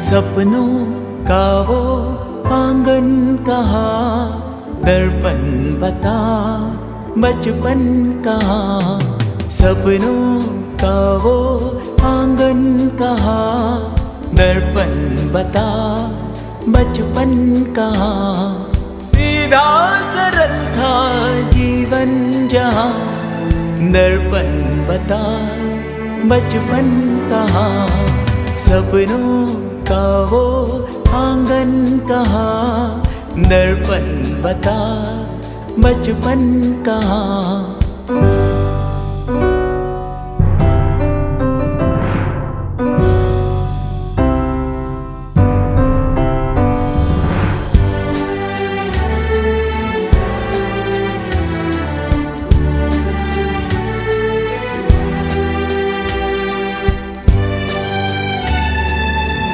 सपनों का वो आंगन कहाँ, दर्पण बता बचपन कहाँ। सपनों का वो आंगन कहाँ, दर्पण बता बचपन कहाँ। सीधा सरल था जीवन जहाँ, दर्पण बता बचपन कहाँ। सपनों का वो आंगन कहाँ, दर्पण बता बचपन कहाँ।